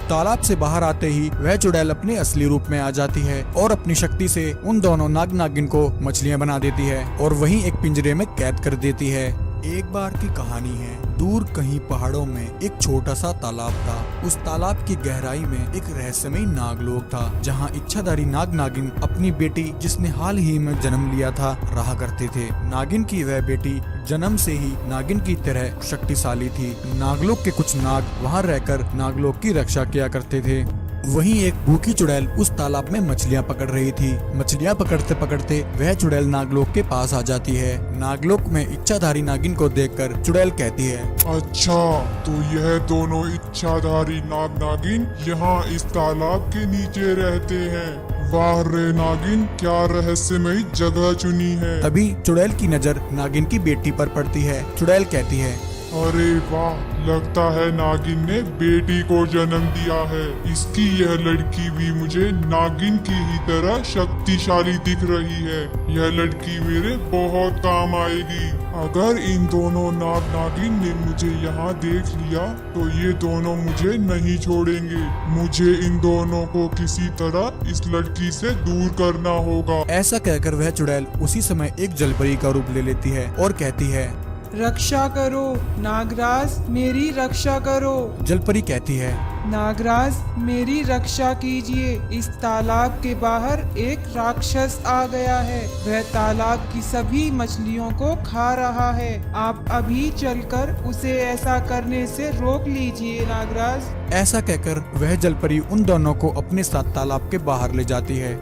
तालाब से बाहर आते ही वह चुड़ैल अपने असली रूप में आ जाती है और अपनी शक्ति से उन दोनों नाग नागिन को मछलियां बना देती है और वहीं एक पिंजरे में कैद कर देती है। एक बार की कहानी है। दूर कहीं पहाड़ों में एक छोटा सा तालाब था। उस तालाब की गहराई में एक रहस्यमयी नागलोक था, जहां इच्छाधारी नाग नागिन अपनी बेटी, जिसने हाल ही में जन्म लिया था, रहा करते थे। नागिन की वह बेटी जन्म से ही नागिन की तरह शक्तिशाली थी। नागलोक के कुछ नाग वहां रहकर नागलोक की रक्षा किया करते थे। वहीं एक भूखी चुड़ैल उस तालाब में मछलियां पकड़ रही थी। मछलियां पकड़ते पकड़ते वह चुड़ैल नागलोक के पास आ जाती है। नागलोक में इच्छाधारी नागिन को देखकर चुड़ैल कहती है, अच्छा, तो यह दोनों इच्छाधारी नाग नागिन यहाँ इस तालाब के नीचे रहते हैं। वाह रे नागिन, क्या रहस्यमयी जगह चुनी है। तभी चुड़ैल की नजर नागिन की बेटी पर पड़ती है। चुड़ैल कहती है, अरे वाह, लगता है नागिन ने बेटी को जन्म दिया है। इसकी यह लड़की भी मुझे नागिन की ही तरह शक्तिशाली दिख रही है। यह लड़की मेरे बहुत काम आएगी। अगर इन दोनों नाग नागिन ने मुझे यहाँ देख लिया तो ये दोनों मुझे नहीं छोड़ेंगे। मुझे इन दोनों को किसी तरह इस लड़की से दूर करना होगा। ऐसा कहकर वह चुड़ैल उसी समय एक जलपरी का रूप ले लेती है और कहती है, रक्षा करो नागराज, मेरी रक्षा करो। जलपरी कहती है, नागराज, मेरी रक्षा कीजिए। इस तालाब के बाहर एक राक्षस आ गया है। वह तालाब की सभी मछलियों को खा रहा है। आप अभी चलकर उसे ऐसा करने से रोक लीजिए नागराज। ऐसा कहकर वह जलपरी उन दोनों को अपने साथ तालाब के बाहर ले जाती है।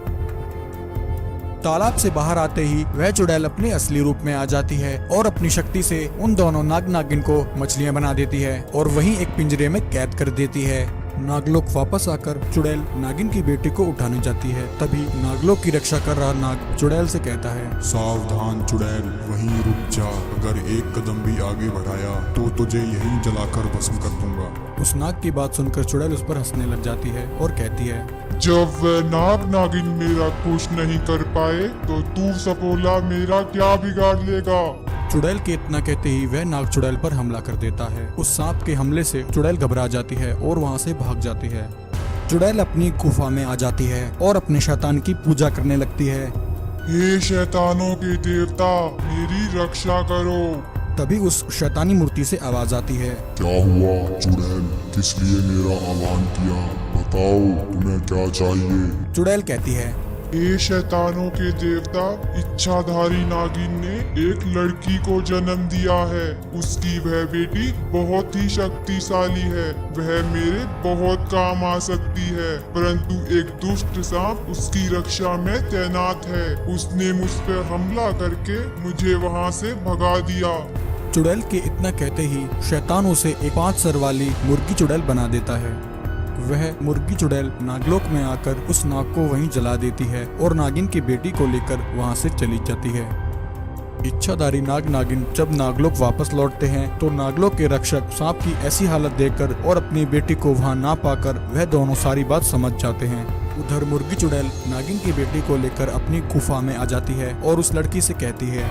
तालाब से बाहर आते ही वह चुड़ैल अपने असली रूप में आ जाती है और अपनी शक्ति से उन दोनों नाग नागिन को मछलियां बना देती है और वहीं एक पिंजरे में कैद कर देती है। नागलोक वापस आकर चुड़ैल नागिन की बेटी को उठाने जाती है। तभी नागलोक की रक्षा कर रहा नाग चुड़ैल से कहता है, सावधान चुड़ैल, वहीं रुक जा। अगर एक कदम भी आगे बढ़ाया तो तुझे यहीं जलाकर भस्म कर दूंगा। उस नाग की बात सुनकर चुड़ैल उस पर हंसने लग जाती है और कहती है, जब वह नाग नागिन मेरा कुछ नहीं कर पाए तो तू सपोला मेरा क्या बिगाड़ लेगा। चुड़ैल के इतना कहते ही वह नाग चुड़ैल पर हमला कर देता है। उस सांप के हमले से चुड़ैल घबरा जाती है और वहां से भाग जाती है। चुड़ैल अपनी गुफा में आ जाती है और अपने शैतान की पूजा करने लगती है। हे शैतानों के देवता, मेरी रक्षा करो। तभी उस शैतानी मूर्ति से आवाज आती है, क्या हुआ चुड़ैल, किस लिए मेरा आह्वान किया? बताओ तुम्हें क्या चाहिए? चुड़ैल कहती है, हे शैतानों के देवता, इच्छाधारी नागिन ने एक लड़की को जन्म दिया है। उसकी वह बेटी बहुत ही शक्तिशाली है। वह मेरे बहुत काम आ सकती है, परंतु एक दुष्ट सांप उसकी रक्षा में तैनात है। उसने मुझ पर हमला करके मुझे वहां से भगा दिया। चुड़ैल के इतना कहते ही शैतान उसे एक 5 सर वाली मुर्गी चुड़ैल बना देता है। वह मुर्गी चुड़ैल नागलोक में आकर उस नाग को वहीं जला देती है और नागिन की बेटी को लेकर वहां से चली जाती है। इच्छाधारी नाग नागिन जब नागलोक वापस लौटते हैं तो नागलोक के रक्षक सांप की ऐसी हालत देखकर और अपनी बेटी को वहां ना पाकर वह दोनों सारी बात समझ जाते हैं। उधर मुर्गी चुड़ैल नागिन की बेटी को लेकर अपनी गुफा में आ जाती है और उस लड़की से कहती है,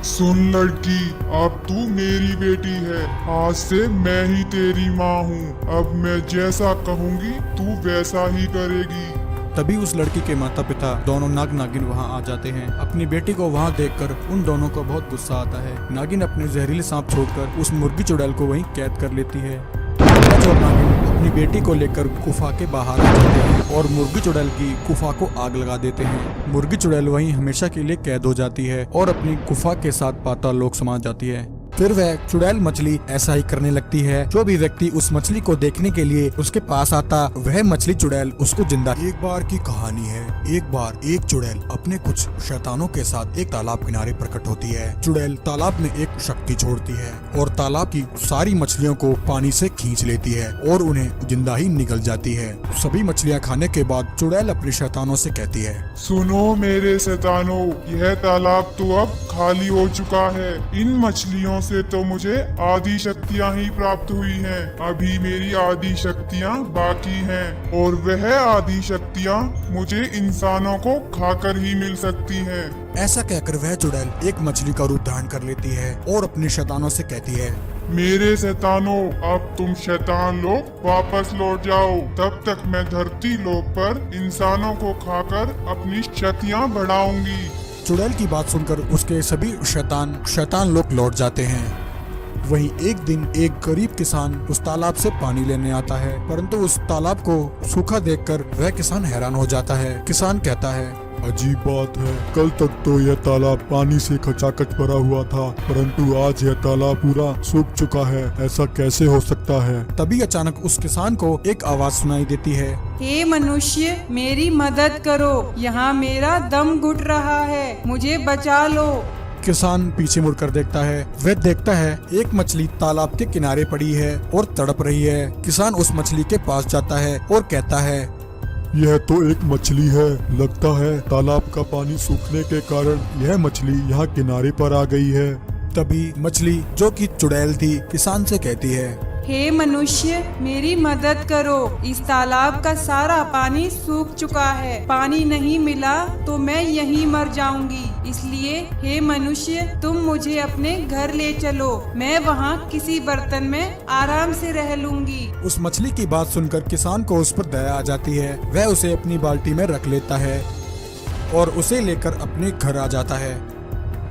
सुन लड़की, अब तू मेरी बेटी है। आज से मैं ही तेरी माँ हूँ। अब मैं जैसा कहूँगी तू वैसा ही करेगी। तभी उस लड़की के माता पिता दोनों नाग नागिन वहां आ जाते हैं। अपनी बेटी को वहां देखकर उन दोनों को बहुत गुस्सा आता है। नागिन अपने जहरीले सांप छोड़कर उस मुर्गी चुड़ैल को वहीं कैद कर लेती है। और नागिन अपनी बेटी को लेकर गुफा के बाहर आ जाते हैं और मुर्गी चुड़ैल की गुफा को आग लगा देते हैं। मुर्गी चुड़ैल वहीं हमेशा के लिए कैद हो जाती है और अपनी गुफा के साथ पाताल लोक समा जाती है। फिर वह चुड़ैल मछली ऐसा ही करने लगती है। जो भी व्यक्ति उस मछली को देखने के लिए उसके पास आता, वह मछली चुड़ैल उसको जिंदा। एक बार की कहानी है। एक बार एक चुड़ैल अपने कुछ शैतानों के साथ एक तालाब किनारे प्रकट होती है। चुड़ैल तालाब में एक शक्ति छोड़ती है और तालाब की सारी मछलियों को पानी से खींच लेती है और उन्हें जिंदा ही निगल जाती है। सभी मछलियाँ खाने के बाद चुड़ैल अपने शैतानों से कहती है, सुनो मेरे शैतानों, यह तालाब तो अब खाली हो चुका है। इन मछलियों से तो मुझे आदि शक्तियाँ ही प्राप्त हुई हैं। अभी मेरी आदि शक्तियाँ बाकी हैं और वह आदि शक्तियाँ मुझे इंसानों को खाकर ही मिल सकती हैं। ऐसा कहकर वह चुड़ैल एक मछली का रूप धारण कर लेती है और अपने शैतानों से कहती है, मेरे शैतानों, अब तुम शैतान लोग वापस लौट जाओ। तब तक मैं धरती लोक पर इंसानों को खाकर अपनी शक्तियाँ बढ़ाऊंगी। चुड़ैल की बात सुनकर उसके सभी शैतान लोग लौट जाते हैं। वहीं एक दिन एक गरीब किसान उस तालाब से पानी लेने आता है, परंतु उस तालाब को सूखा देखकर वह किसान हैरान हो जाता है। किसान कहता है, अजीब बात है, कल तक तो यह तालाब पानी से खचाखच भरा हुआ था, परंतु आज यह तालाब पूरा सूख चुका है। ऐसा कैसे हो सकता है? तभी अचानक उस किसान को एक आवाज सुनाई देती है। हे मनुष्य, मेरी मदद करो, यहाँ मेरा दम घुट रहा है, मुझे बचा लो। किसान पीछे मुड़कर देखता है। वह देखता है एक मछली तालाब के किनारे पड़ी है और तड़प रही है। किसान उस मछली के पास जाता है और कहता है, यह तो एक मछली है। लगता है तालाब का पानी सूखने के कारण यह मछली यहाँ किनारे पर आ गई है। तभी मछली, जो कि चुड़ैल थी, किसान से कहती है, हे मनुष्य, मेरी मदद करो, इस तालाब का सारा पानी सूख चुका है, पानी नहीं मिला तो मैं यहीं मर जाऊंगी। इसलिए हे मनुष्य, तुम मुझे अपने घर ले चलो, मैं वहाँ किसी बर्तन में आराम से रह लूंगी। उस मछली की बात सुनकर किसान को उस पर दया आ जाती है। वह उसे अपनी बाल्टी में रख लेता है और उसे लेकर अपने घर आ जाता है।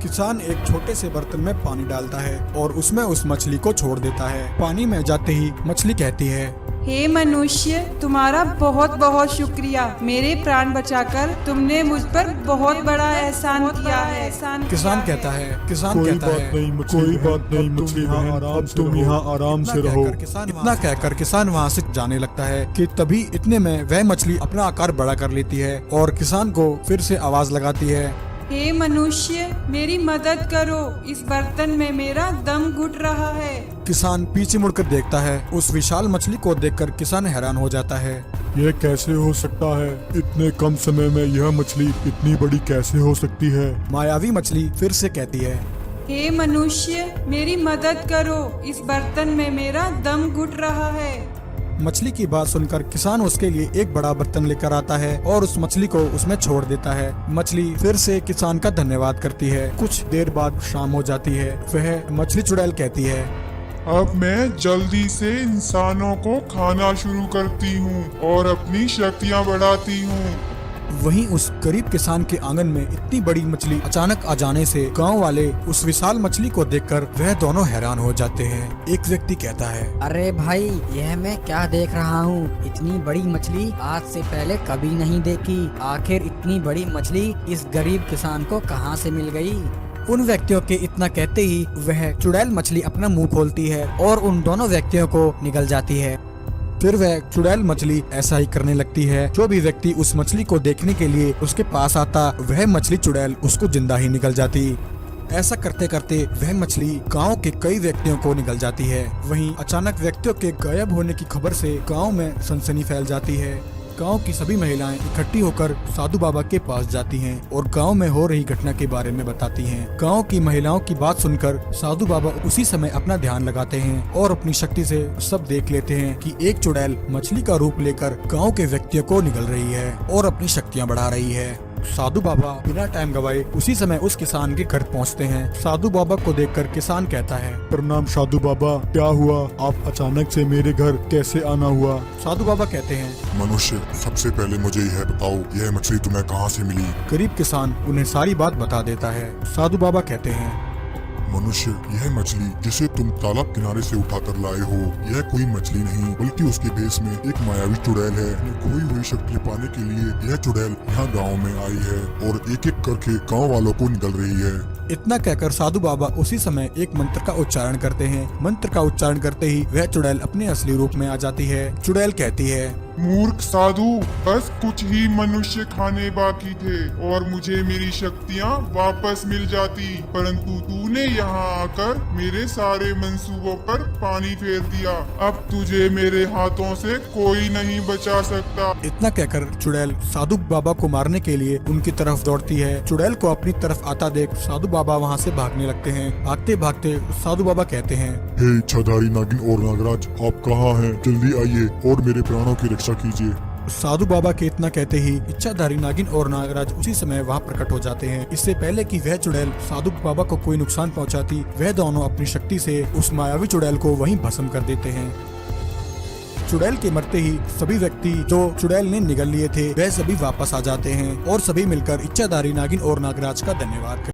किसान एक छोटे से बर्तन में पानी डालता है और उसमें उस मछली को छोड़ देता है। पानी में जाते ही मछली कहती है, हे मनुष्य, तुम्हारा बहुत बहुत शुक्रिया, मेरे प्राण बचाकर तुमने मुझ पर बहुत बड़ा एहसान किया है। किसान कहता है, कोई बात नहीं मछली बहन, तुम यहाँ आराम से रहो। इतना कहकर किसान वहाँ से जाने लगता है कि तभी इतने में वह मछली अपना आकार बड़ा कर लेती है और किसान को फिर से आवाज लगाती है, हे मनुष्य, मेरी मदद करो, इस बर्तन में मेरा दम घुट रहा है। किसान पीछे मुड़कर देखता है। उस विशाल मछली को देखकर किसान हैरान हो जाता है। यह कैसे हो सकता है? इतने कम समय में यह मछली इतनी बड़ी कैसे हो सकती है? मायावी मछली फिर से कहती है, हे मनुष्य, मेरी मदद करो, इस बर्तन में मेरा दम घुट रहा है। मछली की बात सुनकर किसान उसके लिए एक बड़ा बर्तन लेकर आता है और उस मछली को उसमें छोड़ देता है। मछली फिर से किसान का धन्यवाद करती है। कुछ देर बाद शाम हो जाती है। वह मछली चुड़ैल कहती है, अब मैं जल्दी से इंसानों को खाना शुरू करती हूँ और अपनी शक्तियाँ बढ़ाती हूँ। वहीं उस गरीब किसान के आंगन में इतनी बड़ी मछली अचानक आ जाने से गांव वाले उस विशाल मछली को देखकर वह दोनों हैरान हो जाते हैं। एक व्यक्ति कहता है, अरे भाई, यह मैं क्या देख रहा हूँ? इतनी बड़ी मछली आज से पहले कभी नहीं देखी। आखिर इतनी बड़ी मछली इस गरीब किसान को कहाँ से मिल गई? उन व्यक्तियों के इतना कहते ही वह चुड़ैल मछली अपना मुंह खोलती है और उन दोनों व्यक्तियों को निगल जाती है। फिर वह चुड़ैल मछली ऐसा ही करने लगती है। जो भी व्यक्ति उस मछली को देखने के लिए उसके पास आता, वह मछली चुड़ैल उसको जिंदा ही निगल जाती। ऐसा करते करते वह मछली गांव के कई व्यक्तियों को निगल जाती है। वहीं अचानक व्यक्तियों के गायब होने की खबर से गांव में सनसनी फैल जाती है। गांव की सभी महिलाएं इकट्ठी होकर साधु बाबा के पास जाती हैं और गांव में हो रही घटना के बारे में बताती हैं। गांव की महिलाओं की बात सुनकर साधु बाबा उसी समय अपना ध्यान लगाते हैं और अपनी शक्ति से सब देख लेते हैं कि एक चुड़ैल मछली का रूप लेकर गांव के व्यक्तियों को निगल रही है और अपनी शक्तियां बढ़ा रही है। साधु बाबा बिना टाइम गवाए उसी समय उस किसान के घर पहुंचते हैं। साधु बाबा को देखकर किसान कहता है, प्रणाम साधु बाबा, क्या हुआ? आप अचानक से मेरे घर कैसे आना हुआ? साधु बाबा कहते हैं, मनुष्य, सबसे पहले मुझे यह बताओ, यह मछली तुम्हें कहाँ से मिली? गरीब किसान उन्हें सारी बात बता देता है। साधु बाबा कहते हैं, मनुष्य, यह मछली जिसे तुम तालाब किनारे से उठाकर लाए हो, यह कोई मछली नहीं बल्कि उसके भेष में एक मायावी चुड़ैल है। अपनी खोई हुई शक्ति पाने के लिए यह चुड़ैल यहाँ गांव में आई है और एक एक करके गांव वालों को निगल रही है। इतना कहकर साधु बाबा उसी समय एक मंत्र का उच्चारण करते हैं। मंत्र का उच्चारण करते ही वह चुड़ैल अपने असली रूप में आ जाती है। चुड़ैल कहती है, मूर्ख साधु, बस कुछ ही मनुष्य खाने बाकी थे और मुझे मेरी शक्तियाँ वापस मिल जाती, परंतु तूने यहाँ आकर मेरे सारे मंसूबों पर पानी फेर दिया। अब तुझे मेरे हाथों से कोई नहीं बचा सकता। इतना कहकर चुड़ैल साधु बाबा को मारने के लिए उनकी तरफ दौड़ती है। चुड़ैल को अपनी तरफ आता देख साधु बाबा वहाँ से भागने लगते हैं। भागते भागते साधु बाबा कहते हैं, हे इच्छाधारी नागिन और नागराज, आप कहाँ हैं? जल्दी आइए और मेरे प्राणों की रक्षा कीजिए। साधु बाबा के इतना कहते ही इच्छाधारी नागिन और नागराज उसी समय वहाँ प्रकट हो जाते हैं। इससे पहले कि वह चुड़ैल साधु बाबा को कोई नुकसान पहुँचाती, वह दोनों अपनी शक्ति से उस मायावी चुड़ैल को वहीं भस्म कर देते हैं। चुड़ैल के मरते ही सभी व्यक्ति जो चुड़ैल ने निगल लिए थे वह सभी वापस आ जाते हैं और सभी मिलकर इच्छाधारी नागिन और नागराज का धन्यवाद करते हैं।